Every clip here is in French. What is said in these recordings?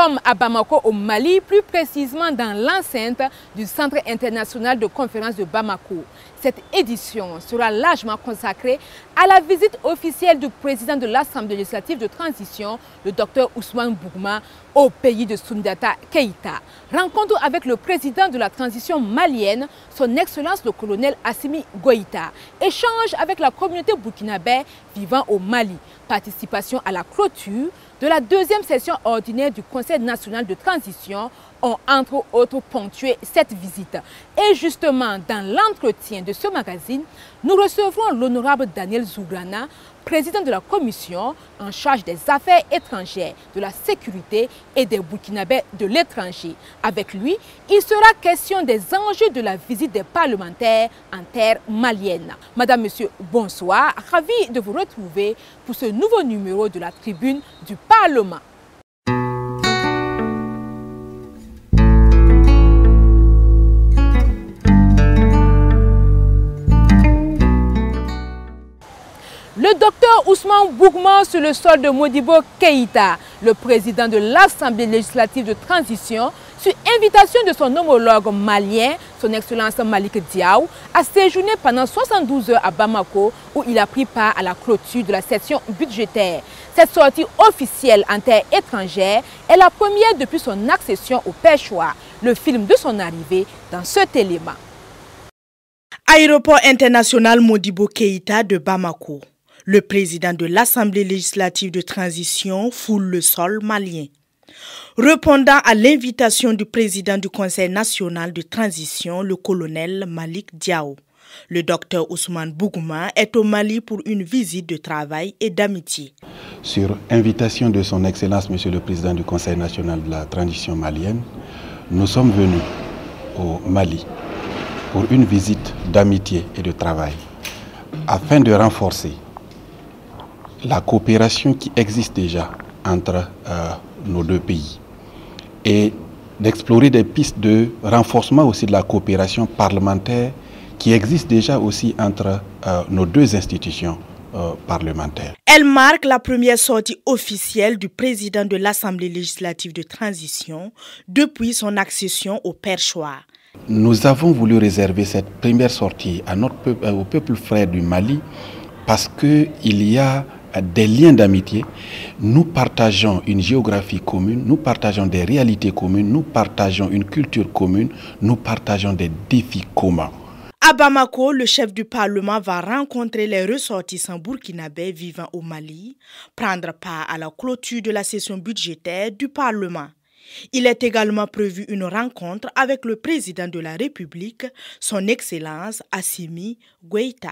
sommes à Bamako au Mali, plus précisément dans l'enceinte du Centre international de conférence de Bamako. Cette édition sera largement consacrée à la visite officielle du président de l'Assemblée législative de transition, le Dr Ousmane Bougma, au pays de Soundiata Keïta. Rencontre avec le président de la transition malienne, son Excellence le colonel Assimi Goïta. Échange avec la communauté burkinabé vivant au Mali. Participation à la clôture de la deuxième session ordinaire du Conseil national de transition ont entre autres ponctué cette visite. Et justement, dans l'entretien de ce magazine, nous recevrons l'honorable Daniel Zougrana, président de la commission en charge des affaires étrangères, de la sécurité et des Burkinabés de l'étranger. Avec lui, il sera question des enjeux de la visite des parlementaires en terre malienne. Madame, Monsieur, bonsoir. Ravi de vous retrouver pour ce nouveau numéro de la tribune du Parlement. Le docteur Ousmane Bougma sur le sol de Modibo Keïta, le président de l'Assemblée législative de transition, sur invitation de son homologue malien, son Excellence Malik Diaw, a séjourné pendant 72 heures à Bamako où il a pris part à la clôture de la session budgétaire. Cette sortie officielle en terre étrangère est la première depuis son accession au Peshwa. Le film de son arrivée dans cet élément. Aéroport international Modibo Keïta de Bamako. Le président de l'Assemblée législative de transition foule le sol malien. Répondant à l'invitation du président du Conseil national de transition, le colonel Malik Diaw, le docteur Ousmane Bougma est au Mali pour une visite de travail et d'amitié. Sur invitation de son Excellence, Monsieur le Président du Conseil national de la transition malienne, nous sommes venus au Mali pour une visite d'amitié et de travail afin de renforcer la coopération qui existe déjà entre nos deux pays et d'explorer des pistes de renforcement aussi de la coopération parlementaire qui existe déjà aussi entre nos deux institutions parlementaires. Elle marque la première sortie officielle du président de l'Assemblée législative de transition depuis son accession au Peshwa. Nous avons voulu réserver cette première sortie à au peuple frère du Mali parce qu'il y a des liens d'amitié. Nous partageons une géographie commune, nous partageons des réalités communes, nous partageons une culture commune, nous partageons des défis communs. À Bamako, le chef du Parlement va rencontrer les ressortissants burkinabés vivant au Mali, prendre part à la clôture de la session budgétaire du Parlement. Il est également prévu une rencontre avec le président de la République, son Excellence Assimi Goïta.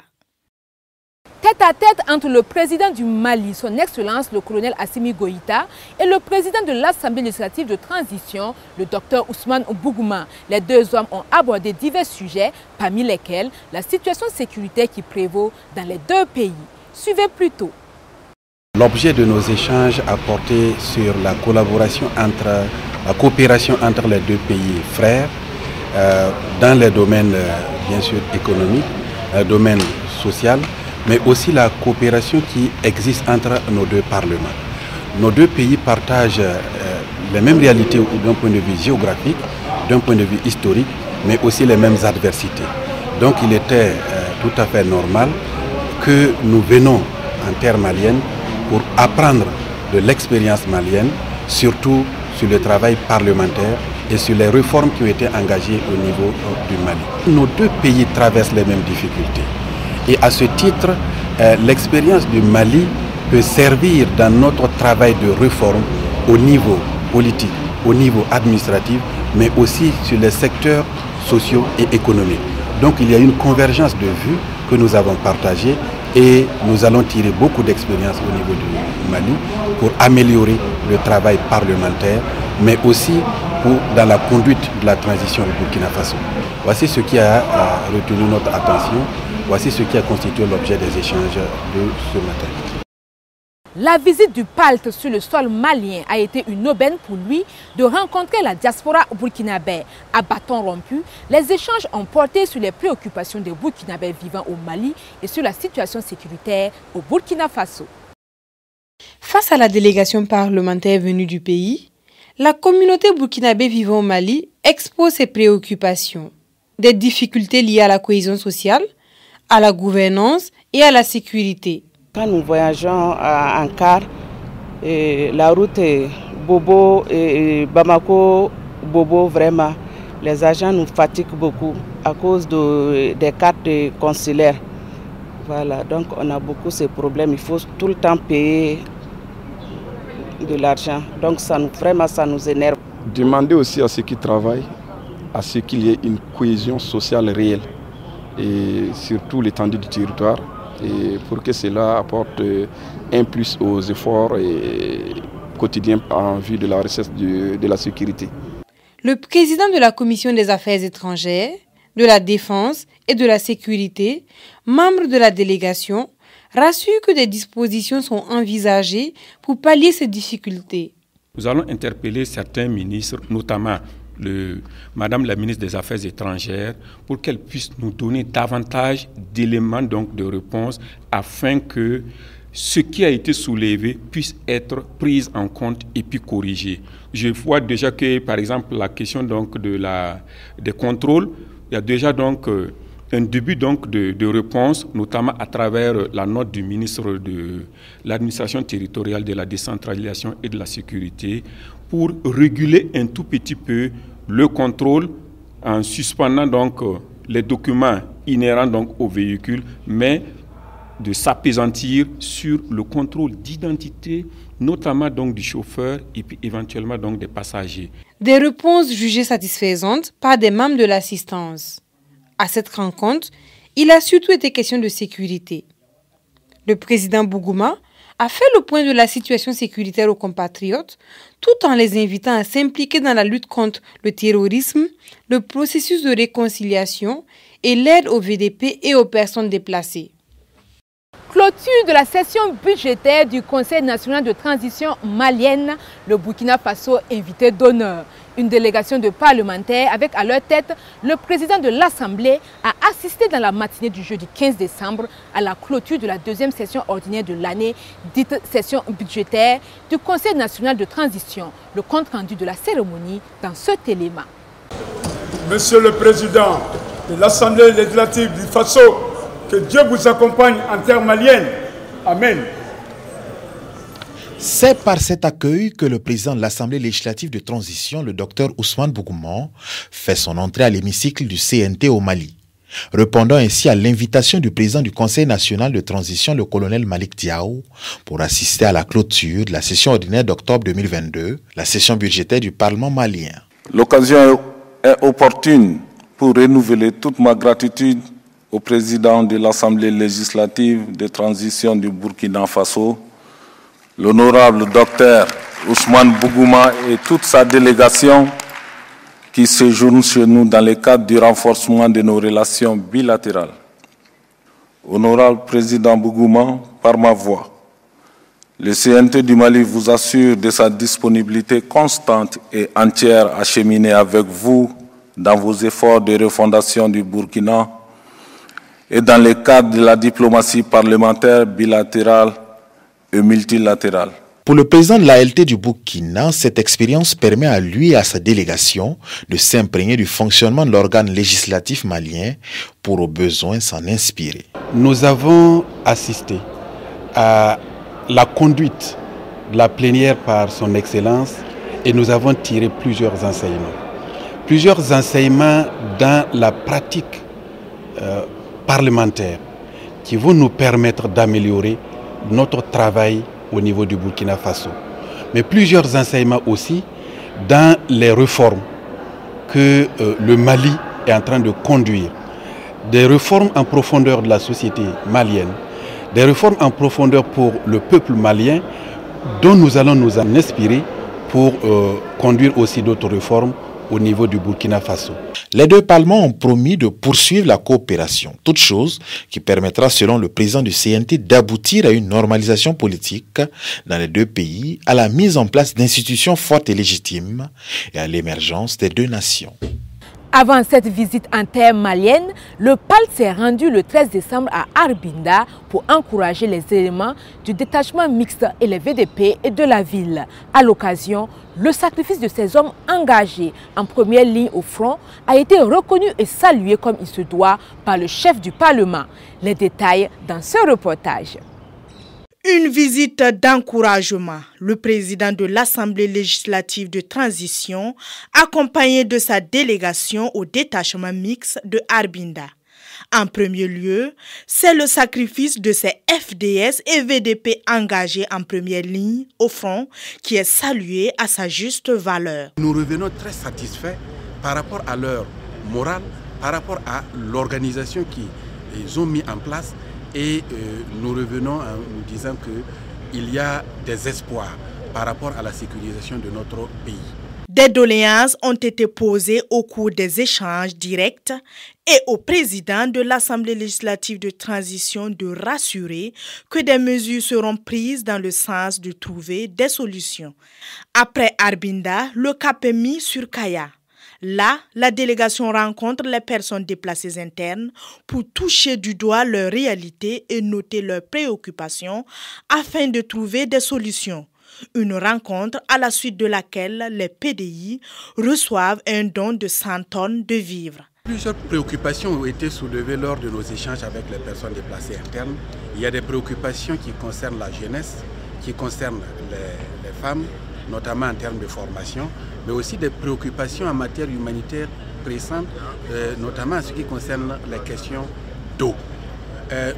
Tête à tête entre le président du Mali, son Excellence le colonel Assimi Goïta, et le président de l'Assemblée législative de transition, le docteur Ousmane Bougma. Les deux hommes ont abordé divers sujets, parmi lesquels la situation sécuritaire qui prévaut dans les deux pays. Suivez plutôt. L'objet de nos échanges a porté sur la coopération entre les deux pays frères dans les domaines bien sûr économiques, le domaine social, mais aussi la coopération qui existe entre nos deux parlements. Nos deux pays partagent les mêmes réalités d'un point de vue géographique, d'un point de vue historique, mais aussi les mêmes adversités. Donc il était tout à fait normal que nous venons en terre malienne pour apprendre de l'expérience malienne, surtout sur le travail parlementaire et sur les réformes qui ont été engagées au niveau du Mali. Nos deux pays traversent les mêmes difficultés. Et à ce titre, l'expérience du Mali peut servir dans notre travail de réforme au niveau politique, au niveau administratif, mais aussi sur les secteurs sociaux et économiques. Donc il y a une convergence de vues que nous avons partagée et nous allons tirer beaucoup d'expérience au niveau du Mali pour améliorer le travail parlementaire, mais aussi dans la conduite de la transition au Burkina Faso. Voici ce qui a retenu notre attention. Voici ce qui a constitué l'objet des échanges de ce matin. La visite du PALT sur le sol malien a été une aubaine pour lui de rencontrer la diaspora burkinabé. À bâton rompu, les échanges ont porté sur les préoccupations des Burkinabés vivant au Mali et sur la situation sécuritaire au Burkina Faso. Face à la délégation parlementaire venue du pays, La communauté burkinabé vivant au Mali expose ses préoccupations, des difficultés liées à la cohésion sociale, à la gouvernance et à la sécurité. Quand nous voyageons en car, la route est Bobo et Bamako, Bobo, vraiment, les agents nous fatiguent beaucoup à cause des cartes consulaires. Voilà, donc on a beaucoup ces problèmes, il faut tout le temps payer de l'argent, donc vraiment ça nous énerve. Demander aussi à ceux qui travaillent, à ce qu'il y ait une cohésion sociale réelle et surtout l'étendue du territoire, et pour que cela apporte un plus aux efforts quotidiens en vue de la recherche de la sécurité. Le président de la Commission des Affaires étrangères, de la Défense et de la Sécurité, membre de la délégation, rassure que des dispositions sont envisagées pour pallier ces difficultés. Nous allons interpeller certains ministres, notamment Madame la ministre des Affaires étrangères, pour qu'elle puisse nous donner davantage d'éléments de réponse afin que ce qui a été soulevé puisse être pris en compte et puis corrigé. Je vois déjà que, par exemple, la question des contrôles, il y a déjà un début de réponse, notamment à travers la note du ministre de l'administration territoriale, de la décentralisation et de la sécurité, pour réguler un tout petit peu le contrôle en suspendant les documents inhérents aux véhicules, mais de s'appesantir sur le contrôle d'identité, notamment du chauffeur et puis éventuellement des passagers. Des réponses jugées satisfaisantes par des membres de l'assistance. À cette rencontre, il a surtout été question de sécurité. Le président Bougouma a fait le point de la situation sécuritaire aux compatriotes, tout en les invitant à s'impliquer dans la lutte contre le terrorisme, le processus de réconciliation et l'aide aux VDP et aux personnes déplacées. Clôture de la session budgétaire du Conseil national de transition malienne, le Burkina Faso invité d'honneur. Une délégation de parlementaires avec à leur tête le président de l'Assemblée a assisté dans la matinée du jeudi 15 décembre à la clôture de la deuxième session ordinaire de l'année, dite session budgétaire du Conseil national de transition. Le compte rendu de la cérémonie dans ce élément. Monsieur le président de l'Assemblée législative du Faso, que Dieu vous accompagne en terre malienne. Amen. C'est par cet accueil que le président de l'Assemblée législative de transition, le docteur Ousmane Bougouma, fait son entrée à l'hémicycle du CNT au Mali, répondant ainsi à l'invitation du président du Conseil national de transition, le colonel Malik Diaw, pour assister à la clôture de la session ordinaire d'octobre 2022, la session budgétaire du Parlement malien. L'occasion est opportune pour renouveler toute ma gratitude au président de l'Assemblée législative de transition du Burkina Faso, l'honorable docteur Ousmane Bougouma et toute sa délégation qui séjourne chez nous dans le cadre du renforcement de nos relations bilatérales. Honorable président Bougouma, par ma voix, le CNT du Mali vous assure de sa disponibilité constante et entière à cheminer avec vous dans vos efforts de refondation du Burkina et dans le cadre de la diplomatie parlementaire bilatérale et multilatérale. Pour le président de l'ALT du Burkina, cette expérience permet à lui et à sa délégation de s'imprégner du fonctionnement de l'organe législatif malien pour, au besoin, s'en inspirer. Nous avons assisté à la conduite de la plénière par son Excellence et nous avons tiré plusieurs enseignements. Plusieurs enseignements dans la pratique parlementaire qui vont nous permettre d'améliorer notre travail au niveau du Burkina Faso. Mais plusieurs enseignements aussi dans les réformes que le Mali est en train de conduire. Des réformes en profondeur de la société malienne, des réformes en profondeur pour le peuple malien dont nous allons nous en inspirer pour conduire aussi d'autres réformes au niveau du Burkina Faso. Les deux parlements ont promis de poursuivre la coopération, toute chose qui permettra, selon le président du CNT, d'aboutir à une normalisation politique dans les deux pays, à la mise en place d'institutions fortes et légitimes et à l'émergence des deux nations. Avant cette visite en terre malienne, le PAL s'est rendu le 13 décembre à Arbinda pour encourager les éléments du détachement mixte et les VDP de la ville. À l'occasion, le sacrifice de ces hommes engagés en première ligne au front a été reconnu et salué comme il se doit par le chef du Parlement. Les détails dans ce reportage. Une visite d'encouragement. Le président de l'Assemblée législative de transition, accompagné de sa délégation au détachement mixte de Arbinda. En premier lieu, c'est le sacrifice de ces FDS et VDP engagés en première ligne au front qui est salué à sa juste valeur. Nous revenons très satisfaits par rapport à leur morale, par rapport à l'organisation qu'ils ont mis en place. Et nous revenons en nous disant qu'il y a des espoirs par rapport à la sécurisation de notre pays. Des doléances ont été posées au cours des échanges directs et au président de l'Assemblée législative de transition de rassurer que des mesures seront prises dans le sens de trouver des solutions. Après Arbinda, le cap est mis sur Kaya. Là, la délégation rencontre les personnes déplacées internes pour toucher du doigt leurs réalités et noter leurs préoccupations afin de trouver des solutions. Une rencontre à la suite de laquelle les PDI reçoivent un don de 100 tonnes de vivres. Plusieurs préoccupations ont été soulevées lors de nos échanges avec les personnes déplacées internes. Il y a des préoccupations qui concernent la jeunesse, qui concernent les femmes, notamment en termes de formation, mais aussi des préoccupations en matière humanitaire pressantes, notamment en ce qui concerne les questions d'eau.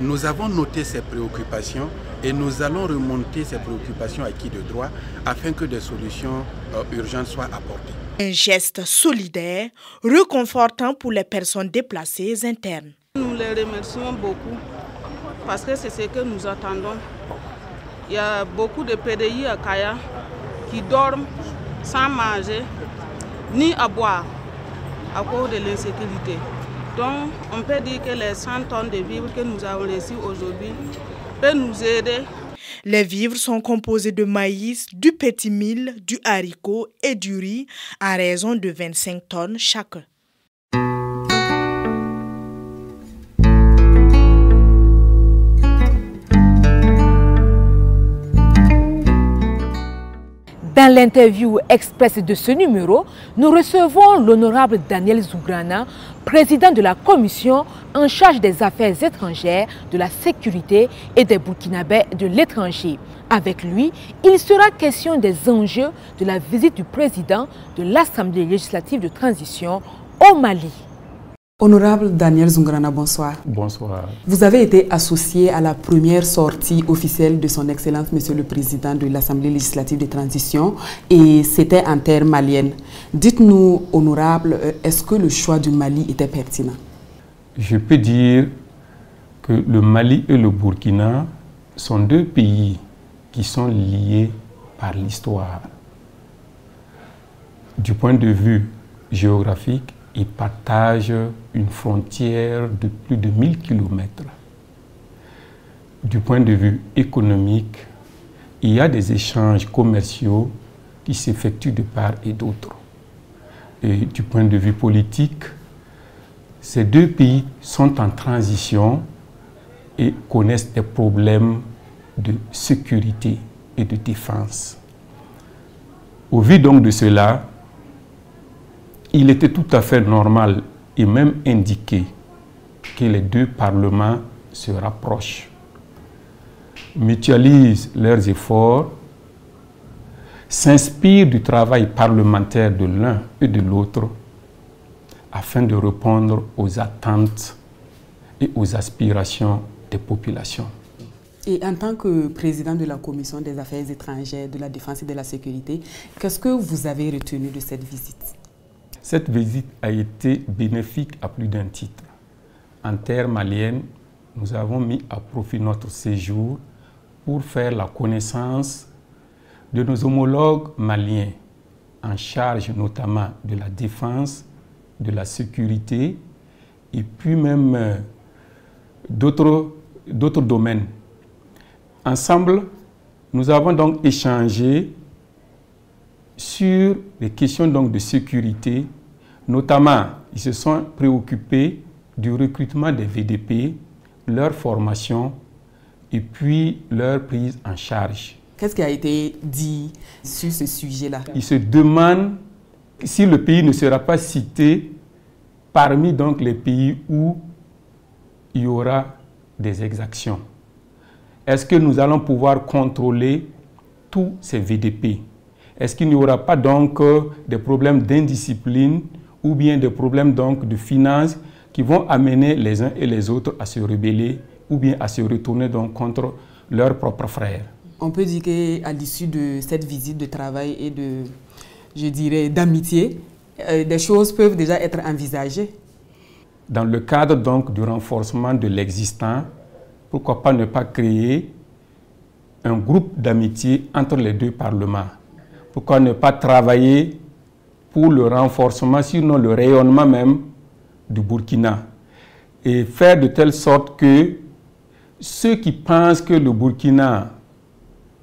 Nous avons noté ces préoccupations et nous allons remonter ces préoccupations à qui de droit afin que des solutions urgentes soient apportées. Un geste solidaire, réconfortant pour les personnes déplacées internes. Nous les remercions beaucoup parce que c'est ce que nous attendons. Il y a beaucoup de PDI à Kaya qui dorment sans manger ni à boire à cause de l'insécurité. Donc on peut dire que les 100 tonnes de vivres que nous avons reçues aujourd'hui peuvent nous aider. Les vivres sont composés de maïs, du petit mil, du haricot et du riz à raison de 25 tonnes chacun. Dans l'interview express de ce numéro, nous recevons l'honorable Daniel Zougrana, président de la commission en charge des affaires étrangères, de la sécurité et des Burkinabés de l'étranger. Avec lui, il sera question des enjeux de la visite du président de l'Assemblée législative de transition au Mali. Honorable Daniel Zougrana, bonsoir. Bonsoir. Vous avez été associé à la première sortie officielle de son Excellence, Monsieur le Président de l'Assemblée législative de transition, et c'était en terre malienne. Dites-nous, honorable, est-ce que le choix du Mali était pertinent? Je peux dire que le Mali et le Burkina sont deux pays qui sont liés par l'histoire. Du point de vue géographique, ils partagent une frontière de plus de 1000 km. Du point de vue économique, il y a des échanges commerciaux qui s'effectuent de part et d'autre. Et du point de vue politique, ces deux pays sont en transition et connaissent des problèmes de sécurité et de défense. Au vu donc de cela, il était tout à fait normal et même indiqué que les deux parlements se rapprochent, mutualisent leurs efforts, s'inspirent du travail parlementaire de l'un et de l'autre afin de répondre aux attentes et aux aspirations des populations. Et en tant que président de la Commission des affaires étrangères, de la défense et de la sécurité, qu'est-ce que vous avez retenu de cette visite? Cette visite a été bénéfique à plus d'un titre. En terre malienne, nous avons mis à profit notre séjour pour faire la connaissance de nos homologues maliens, en charge notamment de la défense, de la sécurité et puis même d'autres domaines. Ensemble, nous avons donc échangé sur les questions donc de sécurité, notamment Ils se sont préoccupés du recrutement des VDP, leur formation et puis leur prise en charge. Qu'est-ce qui a été dit sur ce sujet-là? Ils se demandent si le pays ne sera pas cité parmi donc les pays où il y aura des exactions. Est-ce que nous allons pouvoir contrôler tous ces VDP? Est-ce qu'il n'y aura pas donc des problèmes d'indiscipline ou bien des problèmes donc de finances qui vont amener les uns et les autres à se rebeller ou bien à se retourner donc contre leurs propres frères? On peut dire qu'à l'issue de cette visite de travail et de, je dirais, d'amitié, des choses peuvent déjà être envisagées. Dans le cadre donc du renforcement de l'existant, pourquoi pas ne pas créer un groupe d'amitié entre les deux parlements? Pourquoi ne pas travailler pour le renforcement, sinon le rayonnement même du Burkina, et faire de telle sorte que ceux qui pensent que le Burkina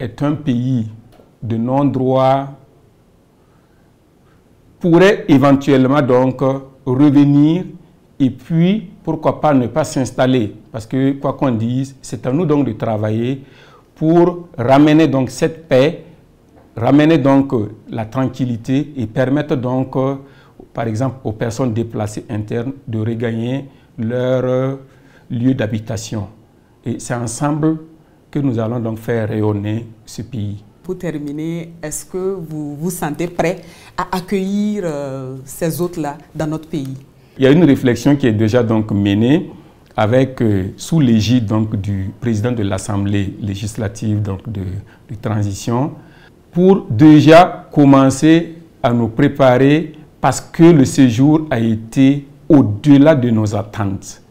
est un pays de non-droit pourraient éventuellement donc revenir et puis pourquoi pas ne pas s'installer, parce que quoi qu'on dise, c'est à nous donc de travailler pour ramener donc cette paix, ramener donc la tranquillité et permettre donc par exemple aux personnes déplacées internes de regagner leur lieu d'habitation. Et c'est ensemble que nous allons donc faire rayonner ce pays. Pour terminer, est-ce que vous vous sentez prêt à accueillir ces hôtes-là dans notre pays? Il y a une réflexion qui est déjà donc menée avec, sous l'égide donc du président de l'Assemblée législative donc de transition, pour déjà commencer à nous préparer parce que le séjour a été au-delà de nos attentes.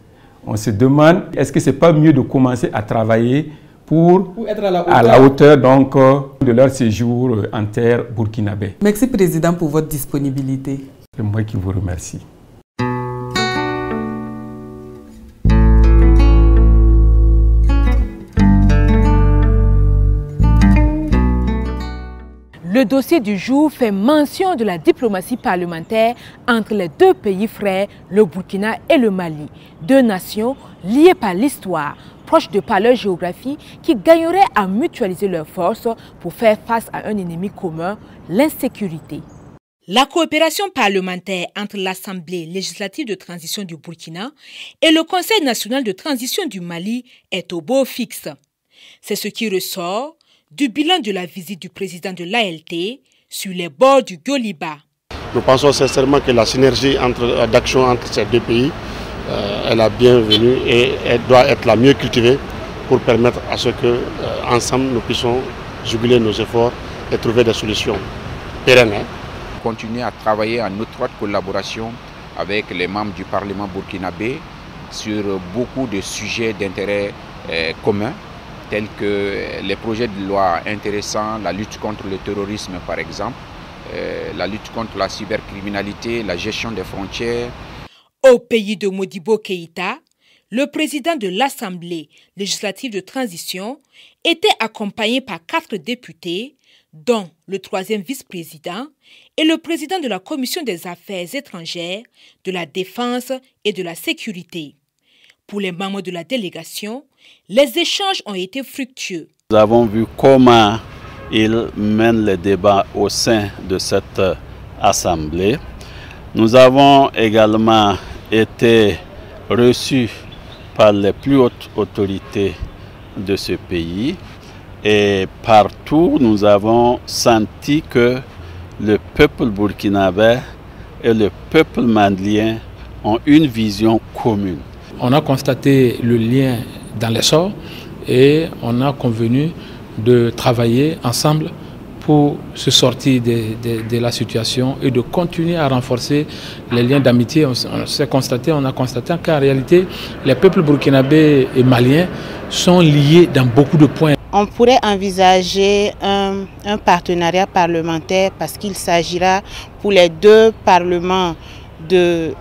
On se demande, est-ce que ce n'est pas mieux de commencer à travailler pour être à la hauteur donc, de leur séjour en terre burkinabé. Merci Président pour votre disponibilité. C'est moi qui vous remercie. Le dossier du jour fait mention de la diplomatie parlementaire entre les deux pays frères, le Burkina et le Mali, deux nations liées par l'histoire, proches de par leur géographie, qui gagneraient à mutualiser leurs forces pour faire face à un ennemi commun, l'insécurité. La coopération parlementaire entre l'Assemblée législative de transition du Burkina et le Conseil national de transition du Mali est au beau fixe. C'est ce qui ressort du bilan de la visite du président de l'ALT sur les bords du Goliba. Nous pensons sincèrement que la synergie d'action entre ces deux pays est la bienvenue et elle doit être la mieux cultivée pour permettre à ce que, ensemble, nous puissions juguler nos efforts et trouver des solutions pérennes. Continuer à travailler en étroite collaboration avec les membres du Parlement burkinabé sur beaucoup de sujets d'intérêt commun, tels que les projets de loi intéressants, la lutte contre le terrorisme par exemple, la lutte contre la cybercriminalité, la gestion des frontières. Au pays de Modibo Keïta, le président de l'Assemblée législative de transition était accompagné par 4 députés, dont le 3e vice-président et le président de la Commission des Affaires étrangères, de la Défense et de la Sécurité. Pour les membres de la délégation, les échanges ont été fructueux. Nous avons vu comment ils mènent les débats au sein de cette assemblée. Nous avons également été reçus par les plus hautes autorités de ce pays et partout nous avons senti que le peuple burkinabé et le peuple malien ont une vision commune. On a constaté le lien dans l'essor et on a convenu de travailler ensemble pour se sortir de la situation et de continuer à renforcer les liens d'amitié. On a constaté qu'en réalité, les peuples burkinabés et maliens sont liés dans beaucoup de points. On pourrait envisager un partenariat parlementaire parce qu'il s'agira pour les deux parlements de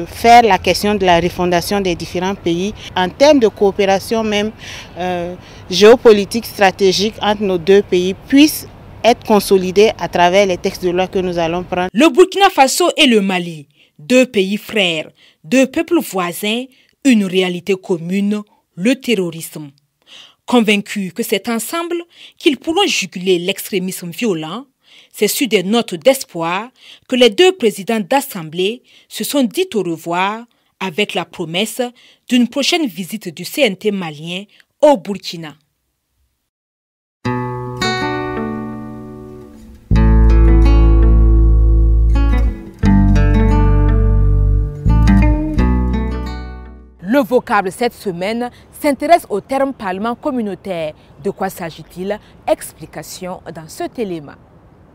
faire la question de la refondation des différents pays en termes de coopération même géopolitique stratégique entre nos deux pays puisse être consolidée à travers les textes de loi que nous allons prendre. Le Burkina Faso et le Mali, deux pays frères, deux peuples voisins, une réalité commune, le terrorisme. Convaincus que c'est ensemble qu'ils pourront juguler l'extrémisme violent, c'est sur des notes d'espoir que les deux présidents d'Assemblée se sont dit au revoir avec la promesse d'une prochaine visite du CNT malien au Burkina. Le vocable cette semaine s'intéresse au terme parlement communautaire. De quoi s'agit-il? Explication dans cet élément.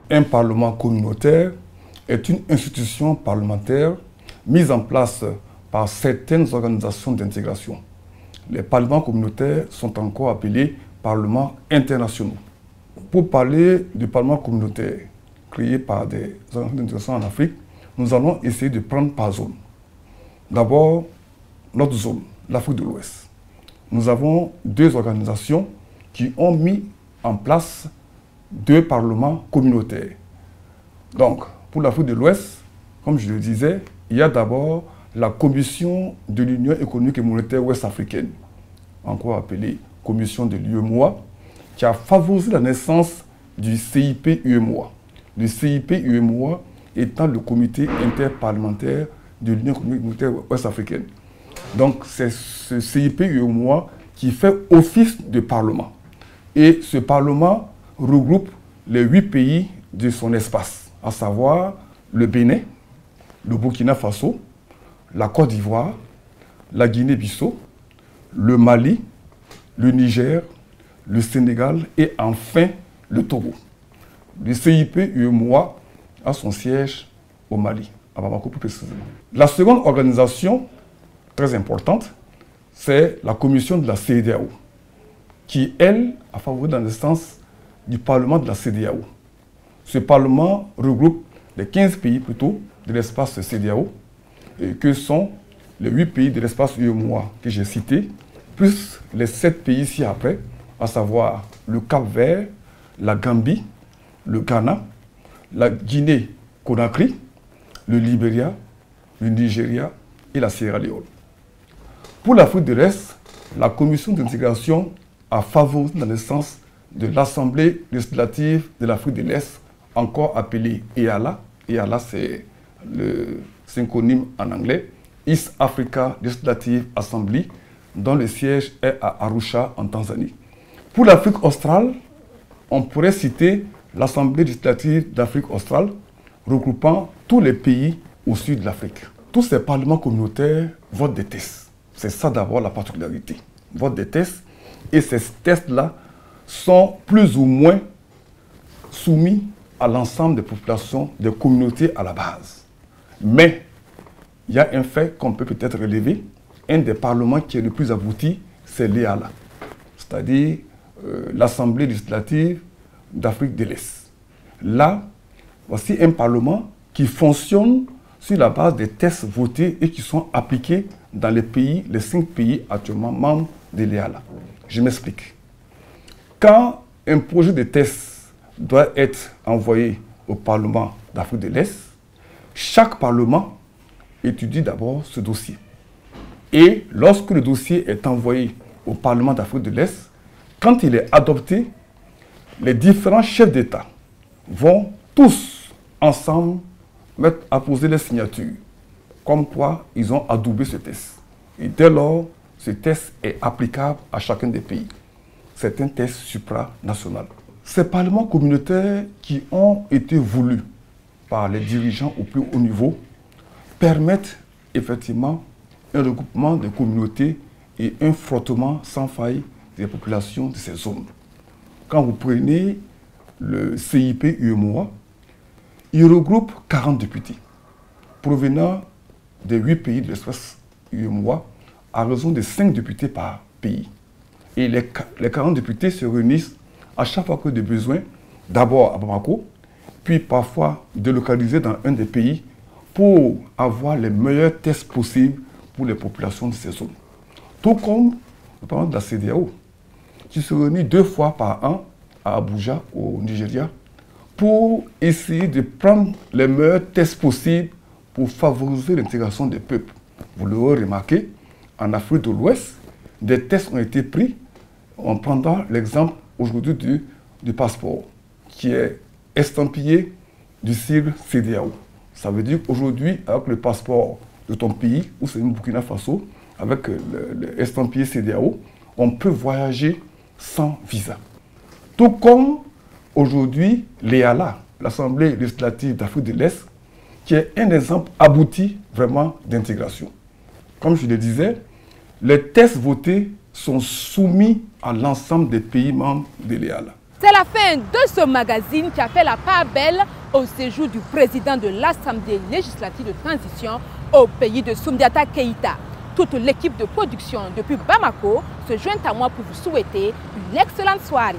Un parlement communautaire est une institution parlementaire mise en place par certaines organisations d'intégration. Les parlements communautaires sont encore appelés parlements internationaux. Pour parler du parlement communautaire créé par des organisations d'intégration en Afrique, nous allons essayer de prendre par zone. D'abord, notre zone, l'Afrique de l'Ouest. Nous avons deux organisations qui ont mis en place deux parlements communautaires. Donc, pour l'Afrique de l'Ouest, comme je le disais, il y a d'abord la Commission de l'Union économique et monétaire ouest-africaine, encore appelée Commission de l'UEMOA, qui a favorisé la naissance du CIP-UEMOA. Le CIP-UEMOA étant le comité interparlementaire de l'Union économique et monétaire ouest-africaine. Donc, c'est ce CIP-UEMOA qui fait office de parlement. Et ce parlement regroupe les 8 pays de son espace, à savoir le Bénin, le Burkina Faso, la Côte d'Ivoire, la Guinée-Bissau, le Mali, le Niger, le Sénégal et enfin le Togo. Le CIP-UEMOA a son siège au Mali, à Bamako plus précisément. La seconde organisation très importante, c'est la commission de la CEDEAO, qui, elle, a favorisé la naissance du Parlement de la CEDEAO. Ce Parlement regroupe les 15 pays plutôt de l'espace CEDEAO, que sont les 8 pays de l'espace UEMOA que j'ai cités, plus les 7 pays ci-après, à savoir le Cap-Vert, la Gambie, le Ghana, la Guinée-Conakry, le Libéria, le Nigeria et la Sierra Leone. Pour l'Afrique de l'Est, la commission d'intégration a favorisé la naissance de l'Assemblée législative de l'Afrique de l'Est, encore appelée EALA. EALA, c'est le synchronyme en anglais, East Africa Legislative Assembly, dont le siège est à Arusha, en Tanzanie. Pour l'Afrique australe, on pourrait citer l'Assemblée législative d'Afrique australe, regroupant tous les pays au sud de l'Afrique. Tous ces parlements communautaires votent des tests. C'est ça d'abord la particularité. Votent des tests. Et ces tests-là sont plus ou moins soumis à l'ensemble des populations, des communautés à la base. Mais il y a un fait qu'on peut peut-être relever. Un des parlements qui est le plus abouti, c'est l'EALA, c'est-à-dire l'Assemblée législative d'Afrique de l'Est. Là, voici un parlement qui fonctionne sur la base des tests votés et qui sont appliqués dans les pays, les 5 pays actuellement membres de l'EALA. Je m'explique. Quand un projet de test doit être envoyé au Parlement d'Afrique de l'Est, chaque Parlement étudie d'abord ce dossier. Et lorsque le dossier est envoyé au Parlement d'Afrique de l'Est, quand il est adopté, les différents chefs d'État vont tous ensemble apposer les signatures, comme quoi ils ont adoubé ce test. Et dès lors, ce test est applicable à chacun des pays. C'est un test supranational. Ces parlements communautaires qui ont été voulus par les dirigeants au plus haut niveau permettent effectivement un regroupement des communautés et un frottement sans faille des populations de ces zones. Quand vous prenez le CIP-UEMOA, il regroupe 40 députés provenant des 8 pays de l'espace UEMOA à raison de 5 députés par pays. Et les 40 députés se réunissent à chaque fois que de besoin, d'abord à Bamako, puis parfois délocalisés dans un des pays pour avoir les meilleurs tests possibles pour les populations de ces zones. Tout comme le Parlement de la CEDEAO, qui se réunit 2 fois par an à Abuja, au Nigeria, pour essayer de prendre les meilleurs tests possibles pour favoriser l'intégration des peuples. Vous l'aurez remarqué, en Afrique de l'Ouest, des tests ont été pris en prenant l'exemple aujourd'hui du passeport, qui est estampillé du sigle CEDEAO. Ça veut dire qu'aujourd'hui, avec le passeport de ton pays, ou c'est une Burkina Faso, avec le estampillé CEDEAO, on peut voyager sans visa. Tout comme aujourd'hui, l'EALA, l'Assemblée législative d'Afrique de l'Est, qui est un exemple abouti vraiment d'intégration. Comme je le disais, les tests votés sont soumis à l'ensemble des pays membres de l'EALA. C'est la fin de ce magazine qui a fait la part belle au séjour du président de l'Assemblée législative de transition au pays de Soumdiata Keïta. Toute l'équipe de production depuis Bamako se joint à moi pour vous souhaiter une excellente soirée.